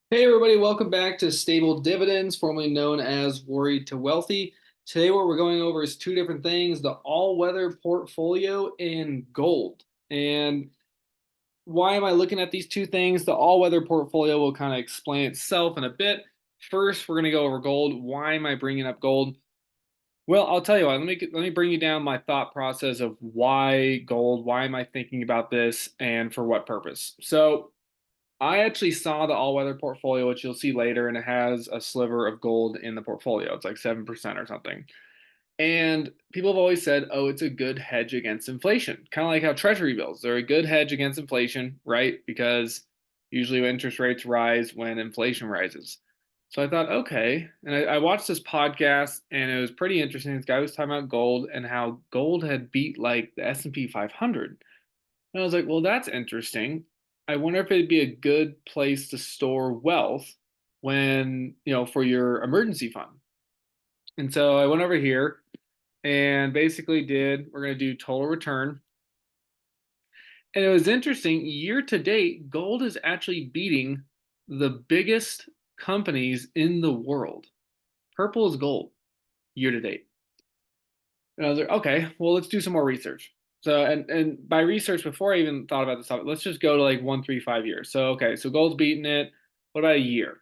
Hey everybody, welcome back to Stable Dividends, formerly known as Worried to Wealthy. Today what we're going over is two different things, the all-weather portfolio and gold. And why am I looking at these two things? The all-weather portfolio will kind of explain itself in a bit. First, we're going to go over gold. Why am I bringing up gold? Well, I'll tell you what, let me bring you down my thought process of why gold, why am I thinking about this, and for what purpose. So, I actually saw the all-weather portfolio, which you'll see later, and it has a sliver of gold in the portfolio. It's like 7% or something. And people have always said, oh, it's a good hedge against inflation. Kind of like how treasury bills, they're a good hedge against inflation, right? Because usually when interest rates rise when inflation rises. So I thought, okay. And I watched this podcast and it was pretty interesting. This guy was talking about gold and how gold had beat like the S&P 500. And I was like, well, that's interesting. I wonder if it'd be a good place to store wealth when, for your emergency fund. And so I went over here and basically we're going to do total return. And it was interesting, year to date, gold is actually beating the biggest companies in the world. Purple is gold year to date. And I was like, okay, well, let's do some more research. So, and by research, before I even thought about this topic, let's just go to like 1, 3, 5 years. So, okay, so gold's beating it. What about a year?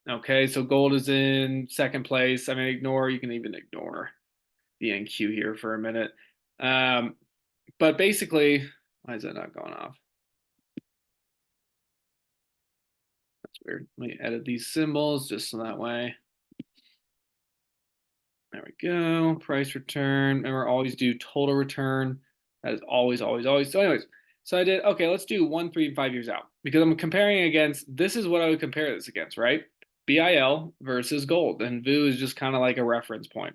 Okay, so gold is in second place. I mean, you can even ignore the NQ here for a minute. Um, but basically, why is that not going off? That's weird. Let me edit these symbols just so that way. There we go. Price return. Remember, always do total return. That is always, always, always. So, anyways, so I did, okay, let's do 1, 3, and 5 years out because I'm comparing against, this is what I would compare this against, right? BIL versus gold. And VU is just kind of like a reference point.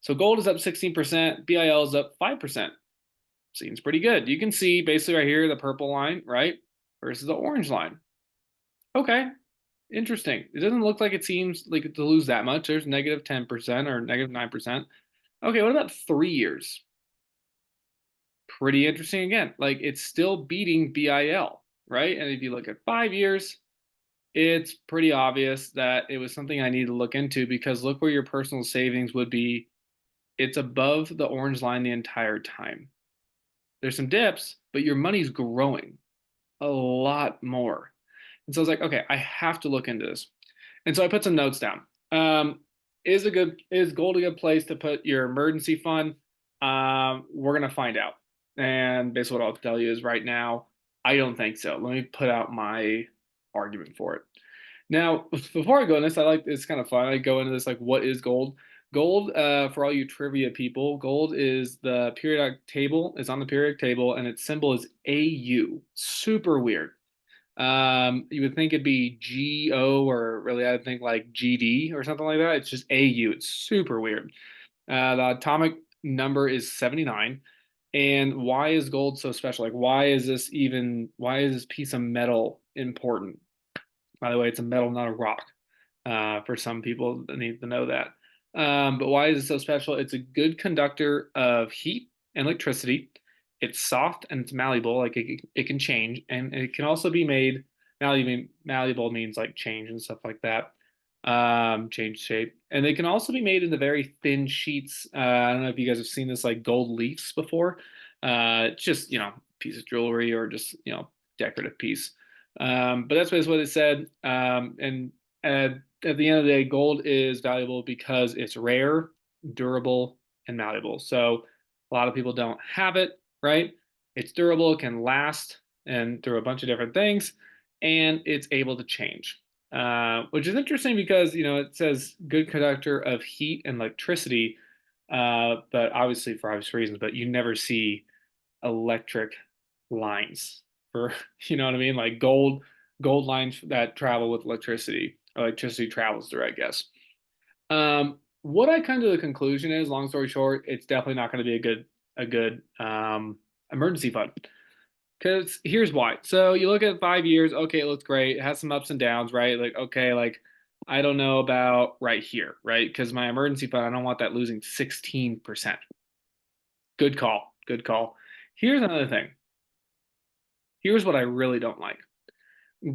So gold is up 16%, BIL is up 5%. Seems pretty good. You can see basically right here the purple line, right? Versus the orange line. Okay, interesting. It doesn't look like it seems like to lose that much. There's negative 10% or negative 9%. Okay, what about 3 years? Pretty interesting again. Like it's still beating BIL, right? And if you look at 5 years, it's pretty obvious that it was something I need to look into because look where your personal savings would be. It's above the orange line the entire time. There's some dips, but your money's growing a lot more. And so I was like, okay, I have to look into this. And so I put some notes down. Is gold a good place to put your emergency fund? We're gonna find out. And basically what I'll tell you is right now, I don't think so. Let me put out my argument for it. Now, before I go in this, it's kind of fun. I go into this like, what is gold? Gold, for all you trivia people, gold is the periodic table, is on the periodic table, and its symbol is AU. Super weird. You would think it'd be GO or really I'd think like GD or something like that. It's just AU. It's super weird. The atomic number is 79. And why is gold so special? Like why is this piece of metal important? By the way, it's a metal, not a rock. For some people that need to know that. But why is it so special? It's a good conductor of heat and electricity. It's soft and it's malleable, like it can change, and it can also be made malleable means like change and stuff like that. Change shape, and they can also be made into very thin sheets. I don't know if you guys have seen this like gold leafs before. It's just piece of jewelry or just decorative piece. But that's basically what it said. And at the end of the day, gold is valuable because it's rare, durable, and malleable. So a lot of people don't have it, right? It's durable, it can last and through a bunch of different things, and it's able to change. Which is interesting because it says good conductor of heat and electricity, but obviously for obvious reasons. But you never see electric lines for you know what I mean, like gold lines that travel with electricity. Electricity travels through, I guess. What I come to the conclusion is, long story short, it's definitely not going to be a good emergency fund. Because here's why. So you look at 5 years, okay, it looks great. It has some ups and downs, right? Like, okay, like I don't know about right here, right? Because my emergency fund, I don't want that losing 16%. Good call. Good call. Here's another thing. Here's what I really don't like.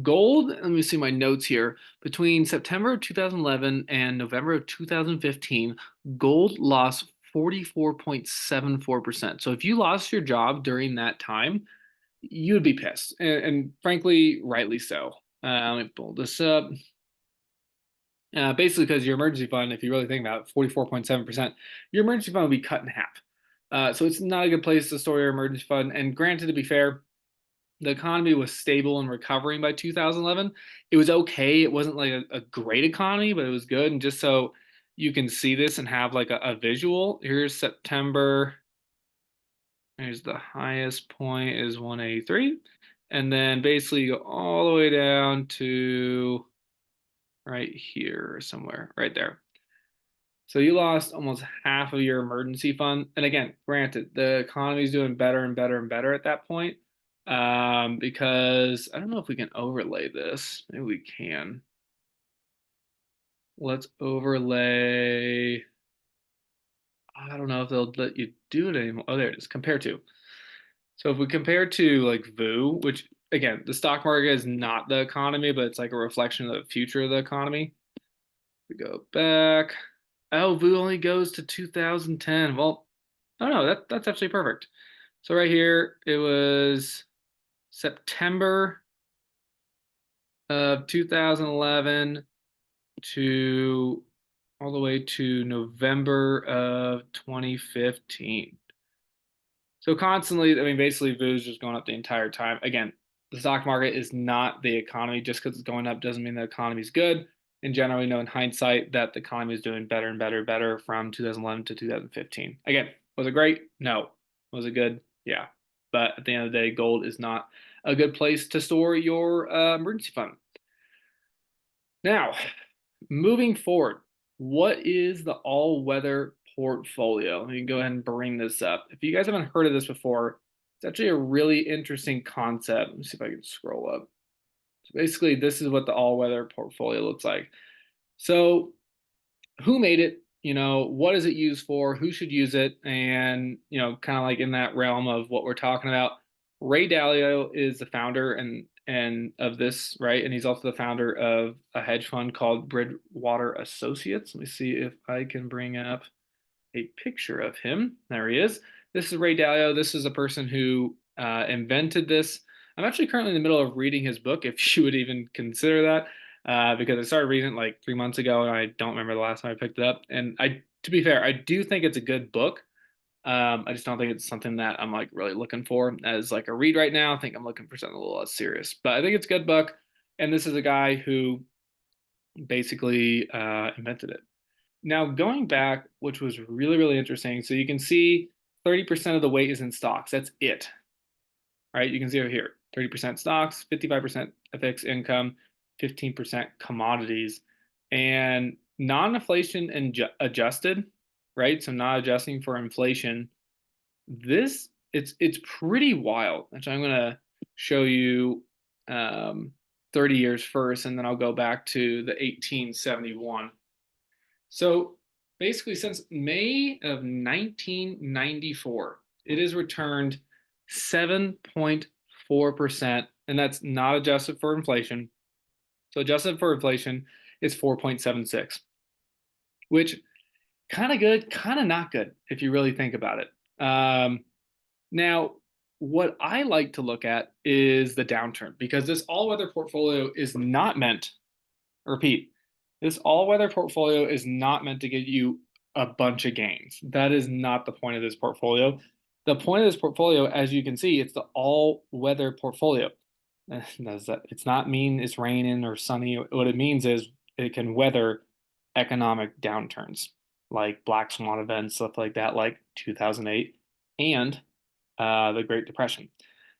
Gold, let me see my notes here. Between September of 2011 and November of 2015, gold lost 44.74%. So if you lost your job during that time, you'd be pissed. And frankly, rightly so. Let me pull this up. Basically, because your emergency fund, if you really think about it, 44.7%, your emergency fund will be cut in half. So it's not a good place to store your emergency fund. And granted, to be fair, the economy was stable and recovering by 2011. It was okay. It wasn't like a great economy, but it was good. And just so you can see this and have like a visual, here's September. Here's the highest point is 183. And then basically you go all the way down to right here somewhere, right there. So you lost almost half of your emergency fund. And again, granted, the economy is doing better and better and better at that point. Because I don't know if we can overlay this. Maybe we can. Let's overlay. I don't know if they'll let you do it anymore. Oh, there it is. Compare to. So if we compare to like VU, which again, the stock market is not the economy, but it's like a reflection of the future of the economy. We go back. Oh, VU only goes to 2010. Well, oh no, that's actually perfect. So right here, it was September of 2011 to all the way to November of 2015. So constantly, I mean, basically, VU is just going up the entire time. Again, the stock market is not the economy. Just because it's going up doesn't mean the economy is good. And generally, know in hindsight that the economy is doing better and better and better from 2011 to 2015. Again, was it great? No. Was it good? Yeah. But at the end of the day, gold is not a good place to store your emergency fund. Now, moving forward, what is the all-weather portfolio? Let me go ahead and bring this up. If you guys haven't heard of this before, it's actually a really interesting concept. Let me see if I can scroll up. So basically, this is what the all-weather portfolio looks like. So who made it? What is it used for? Who should use it? And, kind of like in that realm of what we're talking about, Ray Dalio is the founder and of this, right? And he's also the founder of a hedge fund called Bridgewater Associates. Let me see if I can bring up a picture of him. There he is. This is Ray Dalio. This is a person who invented this. I'm actually currently in the middle of reading his book, if you would even consider that, because I started reading it like 3 months ago, and I don't remember the last time I picked it up. And to be fair, I do think it's a good book. I just don't think it's something that I'm like really looking for as like a read right now. I think I'm looking for something a little less serious, but I think it's a good book. And this is a guy who basically invented it. Now, going back, which was really, really interesting. So you can see 30% of the weight is in stocks. That's it. All right. You can see over here 30% stocks, 55% FX income, 15% commodities, and non inflation and adjusted, right? So not adjusting for inflation. It's pretty wild. Which I'm going to show you 30 years first, and then I'll go back to the 1871. So basically, since May of 1994, it has returned 7.4%, and that's not adjusted for inflation. So adjusted for inflation, it's 4.76, which kind of good, kind of not good if you really think about it. Now, what I like to look at is the downturn because this all-weather portfolio is not meant, repeat, this all-weather portfolio is not meant to get you a bunch of gains. That is not the point of this portfolio. The point of this portfolio, as you can see, it's the all-weather portfolio. It's not mean it's raining or sunny. What it means is it can weather economic downturns like black swan events, stuff like that, like 2008 and the Great Depression.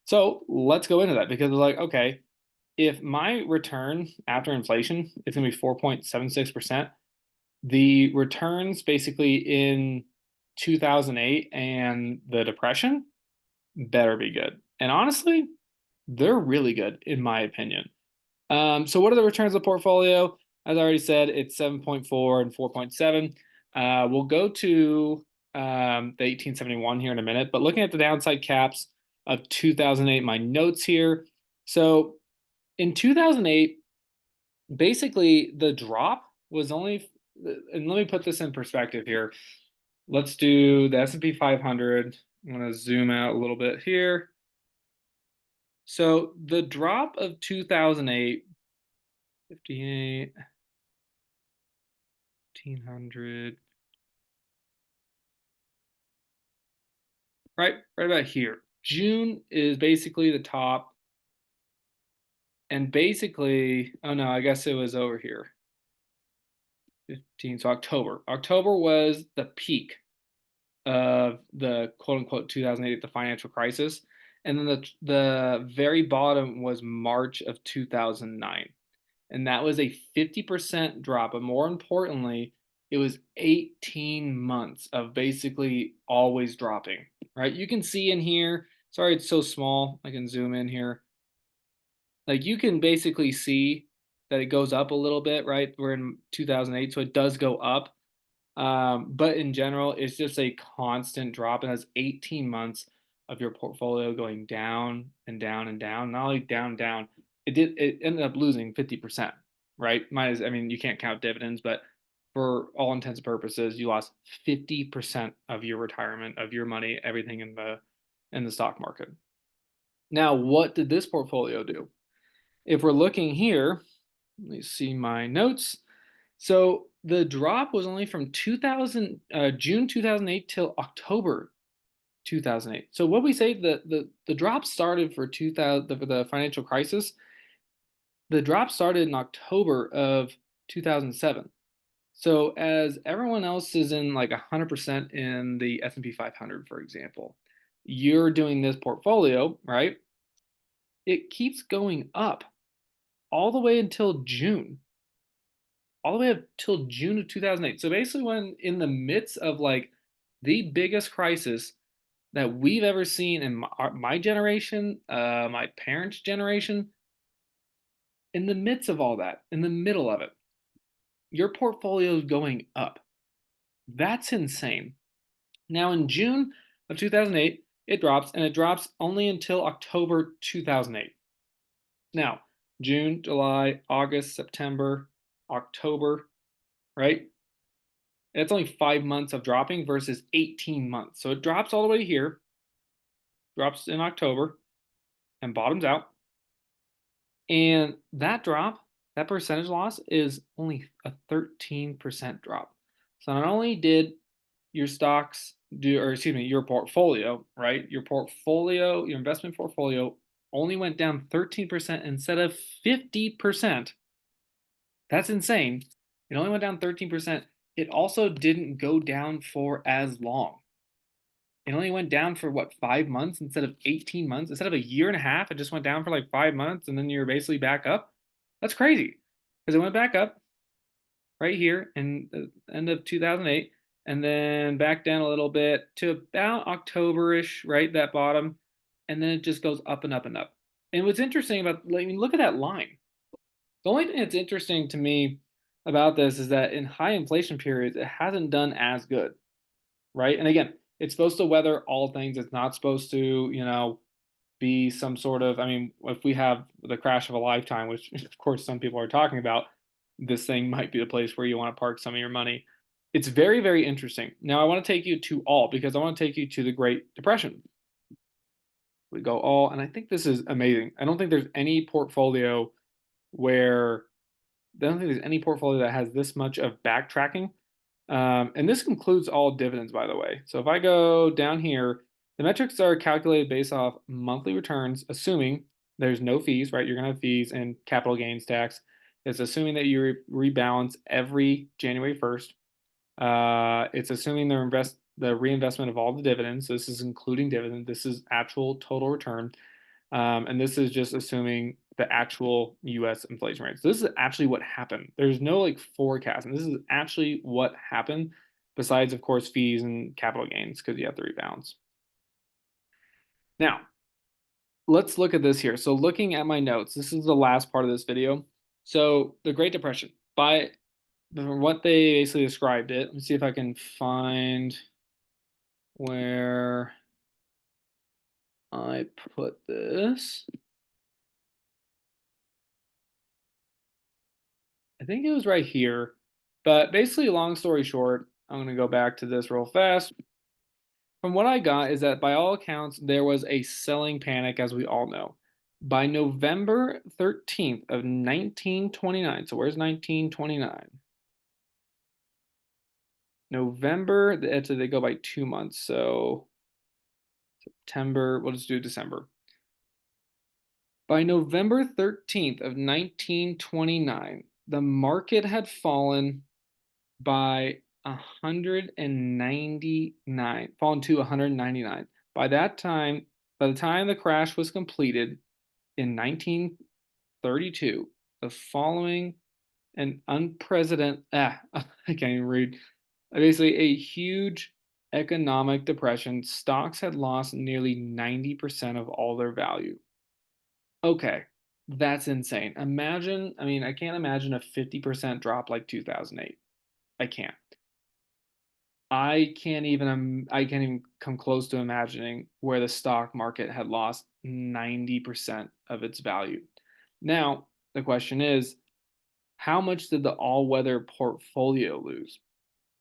So let's go into that because it's like, okay, if my return after inflation is going to be 4.76%, the returns basically in 2008 and the Depression better be good. And honestly, they're really good in my opinion. So what are the returns of the portfolio? As I already said, it's 7.4 and 4.7. We'll go to the 1871 here in a minute, but looking at the downside caps of 2008, my notes here. So In 2008, basically the drop was only, and let me put this in perspective here. Let's do the S&P 500. I'm going to zoom out a little bit here. So the drop of 2008, 58, 1500, right about here. June is basically the top, and basically, oh no, I guess it was over here. 15, so October. October was the peak of the quote unquote 2008, the financial crisis. And then the very bottom was March of 2009. And that was a 50% drop. But more importantly, it was 18 months of basically always dropping, right? You can see in here, sorry, it's so small. I can zoom in here. Like you can basically see that it goes up a little bit, right? We're in 2008, so it does go up. But in general, it's just a constant drop. It has 18 months of your portfolio going down and down and down. Not only down, down, it ended up losing 50%, right? I mean, you can't count dividends, but for all intents and purposes, you lost 50% of your retirement, of your money, everything in the stock market. Now, what did this portfolio do? If we're looking here, let me see my notes. So the drop was only from June 2008 till October 2008. So what we say the drop started for 2000 for the financial crisis. The drop started in October of 2007. So as everyone else is in like 100% in the S&P 500, for example, you're doing this portfolio, right? It keeps going up all the way until June, all the way up till June of 2008. So basically, when in the midst of like the biggest crisis that we've ever seen in my generation, my parents' generation, in the midst of all that, in the middle of it, your portfolio is going up. That's insane. Now, in June of 2008, it drops, and it drops only until October 2008. Now, June, July, August, September, October, right? It's only 5 months of dropping versus 18 months. So it drops all the way here, drops in October, and bottoms out. And that drop, that percentage loss is only a 13% drop. So not only did your stocks do, or excuse me, your portfolio, right? Your portfolio, your investment portfolio only went down 13% instead of 50%. That's insane. It only went down 13%. It also didn't go down for as long. It only went down for what, 5 months instead of 18 months? Instead of a year and a half, it just went down for like 5 months and then you're basically back up. That's crazy. Because it went back up right here in the end of 2008 and then back down a little bit to about October-ish, right? That bottom. And then it just goes up and up and up. And what's interesting about, I mean, look at that line. The only thing that's interesting to me about this is that in high inflation periods, it hasn't done as good, right? And again, it's supposed to weather all things. It's not supposed to, be some sort of, I mean, if we have the crash of a lifetime, which of course some people are talking about, this thing might be the place where you want to park some of your money. It's very, very interesting. Now, I want to take you to all because I want to take you to the Great Depression. We go all, and I think this is amazing. I don't think there's any portfolio where I don't think there's any portfolio that has this much of backtracking. And this includes all dividends, by the way. So if I go down here, the metrics are calculated based off monthly returns, assuming there's no fees, right? You're going to have fees and capital gains tax. It's assuming that you rebalance every January 1st. It's assuming the reinvestment of all the dividends. So this is including dividend. This is actual total return. And this is just assuming the actual US inflation rate. So this is actually what happened. There's no like forecasting. This is actually what happened, besides, of course, fees and capital gains, because you have to rebalance. Now, let's look at this here. So looking at my notes, this is the last part of this video. So the Great Depression, by what they basically described it, let me see if I can find where I put this. think it was right here. But basically, long story short, I'm going to go back to this real fast. From what I got is that by all accounts, there was a selling panic, as we all know. By November 13th of 1929, so where's 1929? November, so they go by 2 months, so September, we'll just do December. By November 13th of 1929, the market had fallen by 199, fallen to 199. By that time, by the time the crash was completed in 1932, the following an unprecedented, I can't even read, basically a huge economic depression, stocks had lost nearly 90% of all their value. Okay, that's insane. Imagine, I mean, I can't imagine a 50% drop like 2008. I can't. I can't even come close to imagining where the stock market had lost 90% of its value. Now, the question is, how much did the all-weather portfolio lose?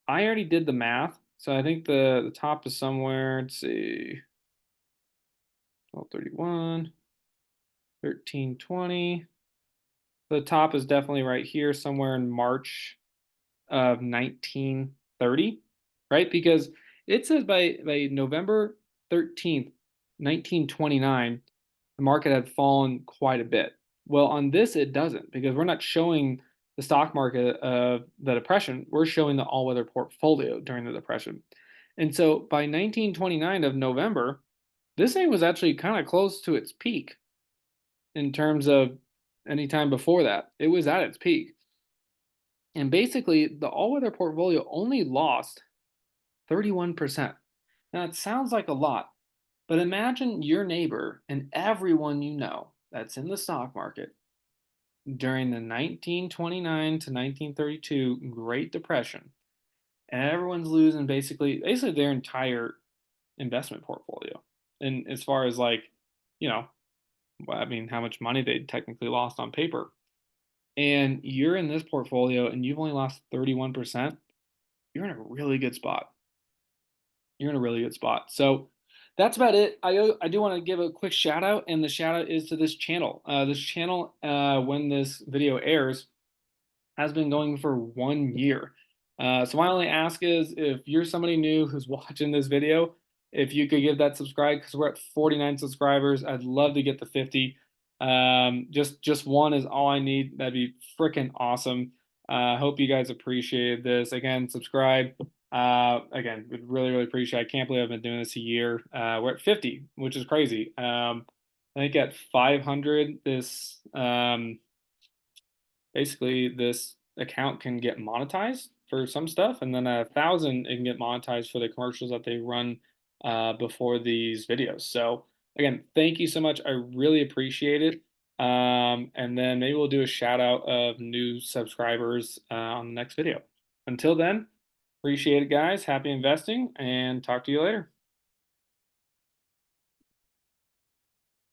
I already did the math, so I think the top is somewhere, let's see, 1231, 1320. The top is definitely right here, somewhere in March of 1930, right? Because it says by November 13th, 1929, the market had fallen quite a bit. Well, on this, it doesn't because we're not showing the stock market of the depression. We're showing the all-weather portfolio during the depression. And so by 1929 of November, this thing was actually kind of close to its peak in terms of any time before that. It was at its peak. And basically, the all-weather portfolio only lost 31%. Now, it sounds like a lot, but imagine your neighbor and everyone you know that's in the stock market during the 1929 to 1932 Great Depression, and everyone's losing basically their entire investment portfolio. And as far as like, you know, I mean, how much money they technically lost on paper. And you're in this portfolio and you've only lost 31%, you're in a really good spot. You're in a really good spot. So that's about it. I do want to give a quick shout out, and the shout out is to this channel. This channel, when this video airs, has been going for 1 year. So my only ask is if you're somebody new who's watching this video, if you could give that subscribe because we're at 49 subscribers. I'd love to get to 50. Just one is all I need. That'd be freaking awesome. Hope you guys appreciate this. Again, subscribe. Again, would really appreciate it. I can't believe I've been doing this a year. We're at 50, which is crazy. I think at 500, basically this account can get monetized for some stuff, and then 1,000 it can get monetized for the commercials that they run before these videos. So again, thank you so much. I really appreciate it. And then maybe we'll do a shout out of new subscribers on the next video. Until then, appreciate it, guys. Happy investing, and talk to you later.